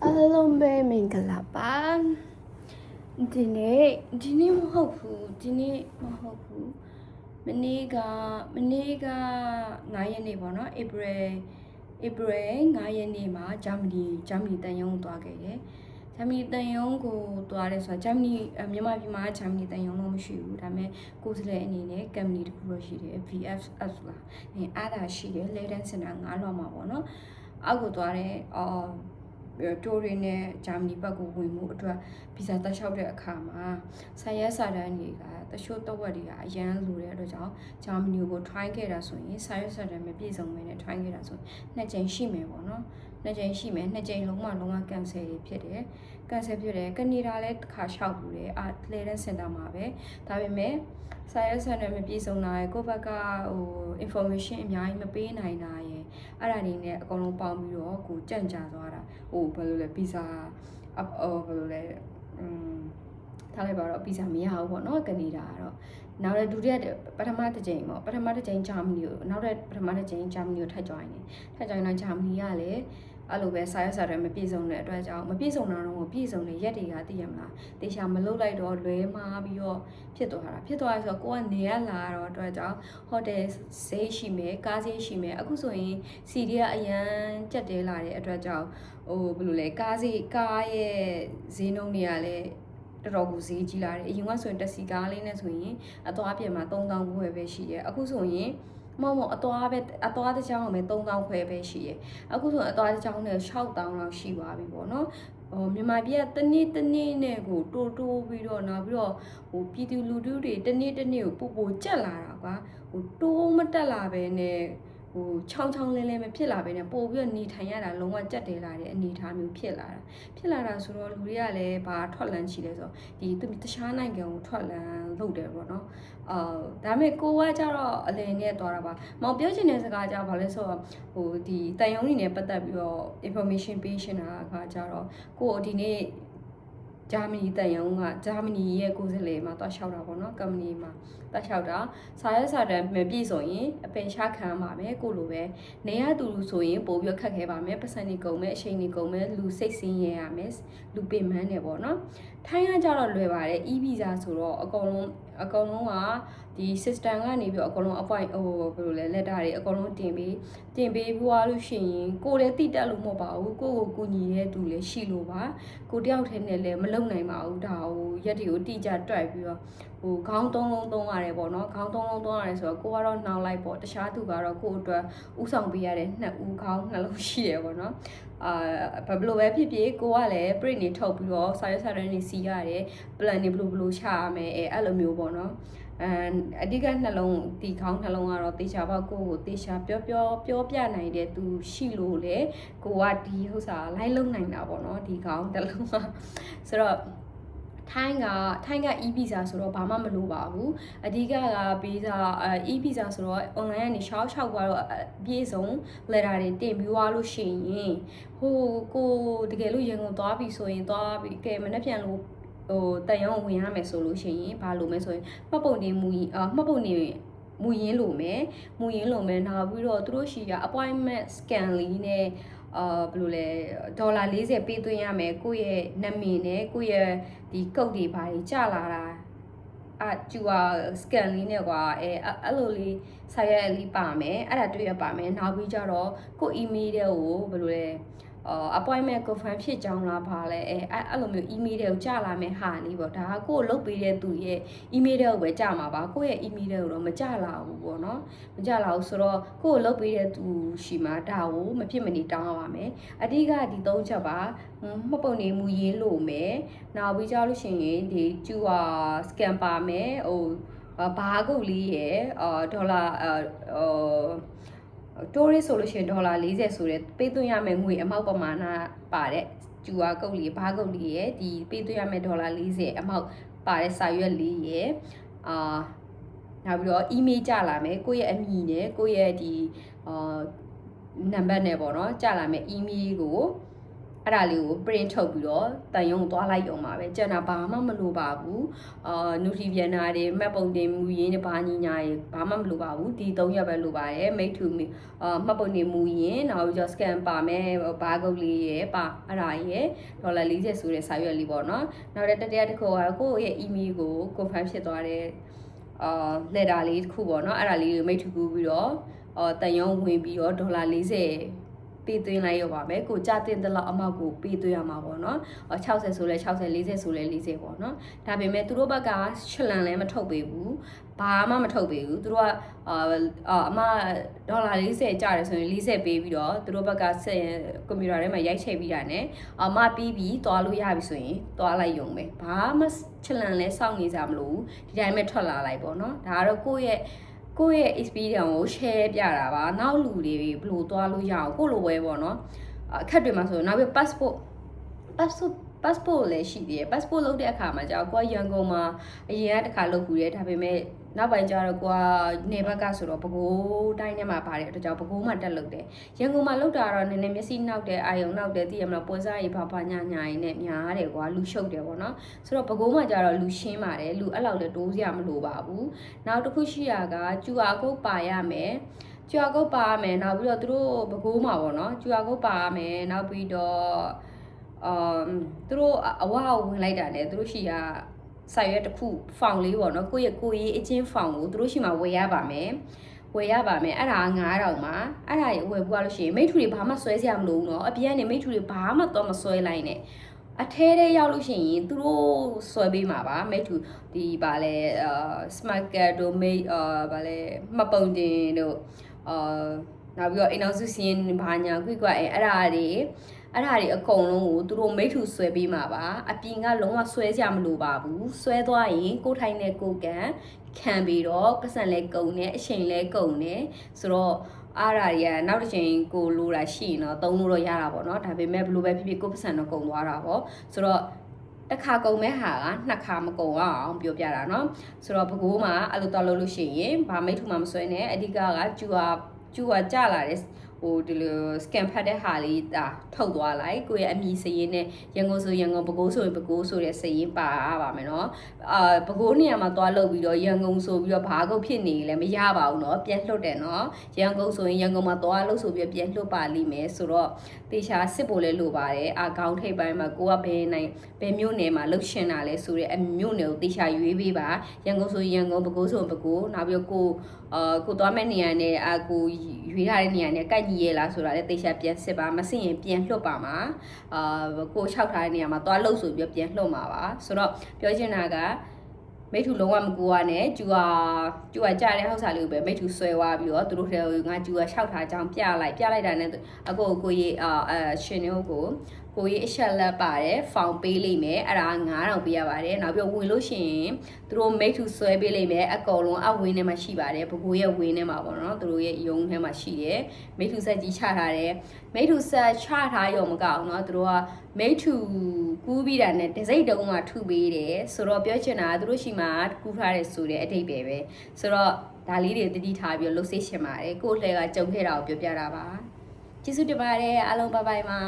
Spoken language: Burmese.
အားလုံးပဲမင်္ဂလာပါဒီနေ့မဟုတ်ဘူးမနေ့က9 ရက်နေ့ပေါ့နော် April 9 ရက်နေ့မှာဂျာမနီတန်ယုံသွားခဲ့တယ်ဂျာမနီတန်ယုံကိုသွားတယ်ဆိုတာဂျာမနီမြန်မာပြည်မှာဂျာမနီတန်ယုံတော့မရှိဘူးဒါပေမဲ့ကိုယ်စားလှယ်အနေနဲ့ company တစ်ခုတော့ရှိတယ် VFS လားအားသာရှိတယ် Leiden Center 9 လွှာမှာပေါ့နော်အောက်ကိုသွားတယ်တိုးရင်းနဲ့ဂျာမနီဘက်ကိုဝင်မှုအတွက်ဗီဇာတက်လျှောက်တဲ့အခါမှာစာရဲစာတမ်းတွေကတချို့တော့ဝက်တွေကအရန်လိုတဲ့အတွက်ကြောင့်ဂျာမနီကို try ခဲ့တာဆိုရင်စာရဲစာတမ်းမပြည့်စုံမဲနဲ့ try ခဲ့တာဆိုရင်2 ကြိမ်ရှိမယ်ပေါ့နော်2 ကြိမ်ရှိမယ်2 ကြိမ်လုံးဝ cancel ဖြစ်တယ်ကနေဒါလည်းတစ်ခါလျှောက်ဘူးတယ်Leiden Center မှာပဲဒါပေမဲ့စာရဲစာတမ်းမပြည့်စုံတာရဲ့ကိုယ့်ဘက်ကinformation အများကြီးမပေးနိုင်တာရဲ့အဲ့ဒါနေနဲ့အကုန်လုံးပေါင်းပြီးတော့ကိုကြန့်ကြာသွားတာဘယ်လိုလဲဗီဇာဘယ်လိုလဲထားလိုက်ပါတော့ဗီဇာမရဘူးပေါ့နော်ကနေဒါကတော့နောက်လည်းဒုတိယပထမတစ်ကြိမ်ဂျာမနီကိုနောက်တဲ့ပထမတစ်ကြိမ်ဂျာမနီကိုထပ် join တော့ဂျာမနီကလည်းအဲ့လိုပဲစာရွက်စာတမ်းမပြည့်စုံတဲ့အတွက်ကြောင့်မပြည့်စုံတာတော့မပြည့်စုံတဲ့ရက်တွေကသိရမလားတေချာမလုပ်လိုက်တော့လွဲမှားပြီးတော့ဖြစ်သွားတာဆိုတော့ကိုကနေရလာတော့အတွက်ကြောင့်ဟိုတယ်ဈေးရှိမယ်ကားဈေးရှိမယ်အခုဆိုရင်စီဒီကအရန်ကြက်တဲလာတဲ့အတွက်ကြောင့်ဘယ်လိုလဲကားရဲ့ဈေးနှုန်းတွေကလည်းတော်တော်ကိုဈေးကြီးလာတယ်အရင်ကဆိုရင်တက်စီကားလေးနဲ့ဆိုရင်အသွားပြင်မှာ3000ပဲရှိရဲအခုဆိုရင်မအသွားတစ်ချောင်းပဲ3000ခွဲပဲရှိရဲအခုဆိုအသွားတစ်ချောင်းနဲ့6000လောက်ရှိသွားပြီပေါ့နော်မြန်မာပြည်ကတနေ့နဲ့ကိုတိုးပြီးတော့နောက်ပြီးတော့ပြည်သူလူထုတွေတနေ့ကိုပိုကြက်လာတာကွာတိုးမတက်လာပဲနဲ့ချောင်းလဲမဖြစ်လာပဲနဲ့ပို့ပြီးတော့နေထိုင်ရတာလုံးဝကြက်တယ်လာတဲ့အနေအထားမျိုးဖြစ်လာတာဆိုတော့လူတွေကလည်းဘာထွက်လန်းချီလဲဆိုတော့ဒီတခြားနိုင်ငံကိုထွက်လန်းလုပ်တယ်ပေါ့နော်ဒါပေမဲ့ကိုကကြတော့အလယ်နဲ့သွားတာပါမောင်ပြောချင်တဲ့စကားကြဘာလဲဆိုတော့ဒီတန်ယုံနေနဲ့ပတ်သက်ပြီးတော့ information ပေးရှင်တာကကြတော့ကိုဒီနေ့ဂျာမနီတန်ယုံကဂျာမနီရဲ့ကိုယ်စားလှယ်မှာတွားလျှောက်တာပေါ့နော်ကမ္ပဏီမှာတွားလျှောက်တာစာရဲစာတမ်းမပြည့်စုံရင်အပယ်ချခံပါမယ်ကိုလိုပဲနေရတူလူဆိုရင်ပို့ပြီးခက်ခဲပါမယ်ပတ်စံနေကုန်မယ်အချိန်နေကုန်မယ်လူစိတ်ဆင်းရဲရမယ်လူပင်ပန်းနေပေါ့နော်ထိုင်းကကြတော့လွယ်ပါတယ် e-visa ဆိုတော့အကုန်လုံးကဒီ system ကနေပြီးတော့အကုန်လုံး appoint ဘယ်လိုလဲ letter တွေအကုန်လုံးတင်ပေးပွားလို့ရှိရင်ကိုလည်းတိတက်လို့မဟုတ်ပါဘူးကိုကူညီတဲ့သူလည်းရှိလို့ပါကိုတယောက်တည်းနဲ့လည်းမလုံနိုင်ပါဘူးဒါရက်တွေကိုတိကျတွက်ပြီးတော့ခေါင်း3လုံးသုံးရတယ်ပေါ့နော်ခေါင်း3လုံးသုံးရတယ်ဆိုတော့ကိုကတော့နှောင်းလိုက်ပေါ့တခြားသူကတော့ကိုအတွက်ဥဆောင်ပေးရတဲ့2ဦးခေါင်း2လုံးရှိရပေါ့နော်ဘယ်လိုပဲဖြစ်ဖြစ်ကိုကလည်း print နေထုတ်ပြီးတော့စာရွက်စာတမ်းတွေစီရတယ် plan တွေဘယ်လိုချရမယ်အဲ့လိုမျိုးပေါ့နော်အဓိကနှလုံးဒီခေါင်းနှလုံးကတော့တေချာပေါက်ကိုတေချာပြောပြနိုင်တဲ့သူရှိလို့လေကိုကဒီဥစ္စာလိုက်လုံနိုင်တာပေါ့နော်ဒီခေါင်းတစ်လုံးဆိုတော့ထိုင်းက e-visa ဆိုတော့ဘာမှမလိုပါဘူးအဓိကဗီဇာe-visa ဆိုတော့ online ကနေရှောက်သွားတော့ပြေဆုံး letter တွေတင်ပြီးွားလို့ရှိရင်ကိုတကယ်လို့ရန်ကုန်သွားပြီဆိုရင်သွားပြီးကဲမနေ့ပြန်လို့တန်ရုံဝင်ရမယ်ဆိုလို့ရှိရင်ဘာလို့မဲဆိုရင်မှတ်ပုံတင်မူရင်းလိုမယ်နောက်ပြီးတော့သူတို့ရှိရ appointment scan လေးနဲ့ဘယ်လိုလဲဒေါ်လာ40ပေးသွင်းရမယ်ကိုယ့်ရဲ့နာမည်နဲ့ကိုယ့်ရဲ့ဒီကုတ်တွေဘာတွေကျလာတာကျူဟာ scan လေးနဲ့ကွာအဲ့လိုလေးစာရွက်လေးပါမယ်အဲ့ဒါတွေ့ရပါမယ်နောက်ပြီးကြတော့ကိုယ့် email တွေကိုဘယ်လိုလဲappointment confirm ဖြစ်ကြောင်းလားပါလဲအဲ့လိုမျိုး email တွေကိုကြာလာမယ်ဟာလေးပေါ့ဒါကကိုယ်လုတ်ပေးတဲ့သူရဲ့ email တွေကိုပဲကြာမှာပါကိုယ့်ရဲ့ email တွေကိုတော့မကြာလာဘူးပေါ့နော်မကြာလာဘူးဆိုတော့ကိုယ်လုတ်ပေးတဲ့သူရှိမှာဒါကိုမဖြစ်မနေတောင်းရပါမယ်အဓိကဒီ3ချက်ပါမှတ်ပုံနေမူရင်းလို့မယ်နောက်ပြီးကြလို့ရှိရင်ဒီကျူဟာ scan ပါမယ်ဘာကုတ်လေးရယ်ဒေါ်လာတိုးရီဆိုလို့ရှိရင်ဒေါ်လာ40ဆိုတဲ့ပေးသွင်းရမယ်ငွေအမောက်ပမာဏပါတဲ့ကျူဟာကုတ်လေးဘာကုတ်လေးရယ်ဒီပေးသွင်းရမယ်ဒေါ်လာ40အမောက်ပါတဲ့စာရွက်လေးရယ်နောက်ပြီးတော့ email ကြလာမယ်ကိုယ့်ရဲ့အမည်နဲ့ကိုယ့်ရဲ့ဒီနံပါတ်နဲ့ပေါ့နော်ကြလာမယ် email ကို အဲ့ဒါလေးကို print ထုတ်ပြီးတော့တန်ရုံသွားလိုက်ရုံပါပဲကျန်တာဘာမှမလိုပါဘူးNutrivana တွေမှတ်ပုံတင်မူရင်းတွေဘာညီညာတွေဘာမှမလိုပါဘူးဒီ3ရက်ပဲလိုပါတယ် make to မှတ်ပုံတင်မူရင်းနောက်ပြီးတော့ scan ပါမယ်ဘာကုတ်လေးရယ်ပါအဲ့ဒါရယ်$40ဆိုတဲ့စာရွက်လေးပေါ့နော်နောက်တစ်တရားတစ်ခုကတော့ကိုယ့်ရဲ့ email ကို confirm ဖြစ်သွားတဲ့letter လေးတစ်ခုပေါ့နော်အဲ့ဒါလေးကို make to ကူးပြီးတော့တန်ရုံဝင်ပြီးတော့$40ပေးသွင်းလိုက်ရပါမယ်ကိုကြတင်တဲ့လောက်အမောက်ကိုပေးသွင်းရမှာပေါ့နော်60ဆိုလဲ60 40ဆိုလဲ40ပေါ့နော်ဒါပေမဲ့သူတို့ဘက်ကချလန်လည်းမထုတ်ပေးဘူးဘာမှမထုတ်ပေးဘူးသူတို့ကအမ$40ကျတယ်ဆိုရင်40ပေးပြီးတော့သူတို့ဘက်ကကွန်ပျူတာထဲမှာရိုက်ချိန်ပြီးတာ ਨੇ အမပြီးပြီးသွားလို့ရပြီဆိုရင်သွားလိုက်ရုံပဲဘာမှချလန်လဲစောင့်နေကြမလို့ဒီတိုင်းပဲထွက်လာလိုက်ပေါ့နော်ဒါကတော့ကိုယ့်ရဲ့ experience ကို share ပြတာပါနောက်လူတွေဘယ်လိုသွားလို့ရအောင်ကိုလိုပဲပေါ့နော်အခက်တွေမှာဆိုနောက်ပြီး passport လည်းရှိသေးတယ် passport လုပ်တဲ့အခါမှာကျတော့ကိုကရန်ကုန်မှာအရင်ကတစ်ခါလုပ်ပြီးတယ်ဒါပေမဲ့နောက်ပိုင်းကျတော့ကိုကနေဘက်ကဆိုတော့ပဲခူးတိုင်းထဲမှာပါတယ်အတွက်ကြောင့်ပဲခူးမှာတက်လုပ်တယ်ရန်ကုန်မှာလုပ်တာတော့နည်းနည်းမျက်စိနောက်တယ်အာယုံနောက်တယ်သိရမလားပွဲစားကြီးဘာညာရင်နဲ့များတယ်ကွာလူရှုပ်တယ်ပေါ့နော်ဆိုတော့ပဲခူးမှာကျတော့လူရှင်းပါတယ်လူအဲ့လောက်လည်းတိုးစရာမလိုပါဘူးနောက်တစ်ခုရှိရက QR code ပါရမယ်QR code ပါရမယ်နောက်ပြီးတော့သူတို့ပဲခူးမှာပေါ့နော် QR code ပါရမယ်နောက်ပြီးတော့သူတို့အဝါဝင်လိုက်တာနဲ့သူတို့ရှိရစာရွက်တစ်ခုဖောင်လေးပေါ့နော်ကိုရေးအချင်းဖောင်ကိုသူတို့ရှိမှဝယ်ရပါမယ်အဲ့ဒါ9000မှာအဲ့ဒါဝယ်ပွားလို့ရှိရင်မိတ်ထူတွေဘာမှဆွဲစရာမလိုဘူးเนาะအပြင်ကနေမိတ်ထူတွေဘာမှတော့မဆွဲလိုက်နဲ့အထဲထဲရောက်လို့ရှိရင်သူတို့ဆွဲပေးမှာပါမိတ်ထူဒီဗာလဲsmart card တို့မိတ်ဗာလဲမှတ်ပုံတင်တို့နောက်ပြီးတော့အိမ်အောင်စုစင်းဘာညာကွအဲ့ဒါတွေအကုန်လုံးကိုသူတို့မိတ်ထူဆွဲပေးမှာပါအပြင်ကလုံးဝဆွဲကြမလို့ပါဘူးဆွဲသွားရင်ကိုထိုင်နဲ့ကိုကန်ခံပြီးတော့ပတ်စံလဲကုန်နေအချိန်လဲကုန်နေဆိုတော့အားရတွေကနောက်တစ်ချိန်ကိုလိုတာရှိရင်တော့သုံးလို့တော့ရတာပေါ့နော်ဒါပေမဲ့ဘလို့ပဲဖြစ်ဖြစ်ကိုပတ်စံတော့ကုန်သွားတာပေါ့ဆိုတော့တစ်ခါကုန်မဲ့ဟာကနှစ်ခါမကုန်အောင်ပြောပြတာเนาะဆိုတော့ဘကိုးမှာအဲ့လိုတော့လုပ်လို့ရှိရင်ဗာမိတ်ထူမှာမဆွဲနဲ့အဓိကကကျူဟာကြလာတဲ့ဟိုဒီလို scan ဖတ်တဲ့ဟာလေးဒါထုတ်သွားလိုက်ကိုရဲ့အမည်စရင်းနဲ့ရန်ကုန်ဆိုရန်ကုန်ပဲခူးဆိုရင်ပဲခူးဆိုတဲ့စရင်းပါပါမယ်နော်ပဲခူးနေရာမှာသွားလုပ်ပြီးတော့ရန်ကုန်ဆိုပြီးတော့ဘာကုတ်ဖြစ်နေလည်းမရပါဘူးเนาะပြန်လွတ်တယ်เนาะရန်ကုန်ဆိုရင်ရန်ကုန်မှာသွားလုပ်ဆိုပြီးပြန်လွတ်ပါလိမ့်မယ်ဆိုတော့တေချာစစ်ဖို့လည်းလိုပါတယ်ခေါင်းထိပ်ပိုင်းမှာကိုကဘယ်မြို့နယ်မှာလှုပ်ရှင်တာလဲဆိုတဲ့အမြို့နယ်ကိုတေချာရွေးပေးပါရန်ကုန်ဆိုရန်ကုန်ပဲခူးဆိုပဲခူးနောက်ပြီးကိုသွားမဲ့နေရာနဲ့ကိုရွေးထားတဲ့နေရာနဲ့ကိုက်ညီရဲ့လားဆိုတာလည်းတေချာပြန်စစ်ပါမစစ်ရင်ပြန်လွတ်ပါမှာကို၆ထားတဲ့နေရာမှာသွားလှုပ်ဆိုပြီးပြန်လွတ်မှာပါဆိုတော့ပြောချင်တာကမိထူလုံးဝမကူရနဲ့ကျူဟာကြားတဲ့ဟောက်စာလေးကိုပဲမိထူဆွဲသွားပြီးတော့သူတို့ထဲငါကျူဟာလျှောက်ထားအကြောင်းပြလိုက်တာနဲ့ကိုရေးရှင်မျိုးကိုရေးအချက်လက်ပါတယ်ဖောင်ပေးလိမ့်မယ်အဲ့ဒါ9000ပေးရပါတယ်နောက်ပြီးဝင်လို့ရှိရင်သူတို့မိထူဆွဲပေးလိမ့်မယ်အကောင်လုံးအဝင်းထဲမှာရှိပါတယ်ဘကိုးရဲ့ဝင်းထဲမှာပေါ့နော်သူတို့ရဲ့ယုံထဲမှာရှိတယ်မိထူဆက်ကြီးချထားတယ်မိထူဆက်ချထားရုံမကအောင်နော်သူတို့ကမိထူကူးပြီးတာနဲ့တစိမ့်တုံးကထုပေးတယ်ဆိုတော့ပြောချင်တာသူတို့ရှိမှကူးထားတယ်ဆိုတဲ့အတိတ်ပဲဆိုတော့ဒါလေးတွေတတိထားပြီးလှုပ်ဆေးရှင်ပါတယ်ကို့လှဲကကြုံခဲ့တာကိုပြောပြတာပါကျေးဇူးတင်ပါတယ်အားလုံးဘိုင်ဘိုင်ပါ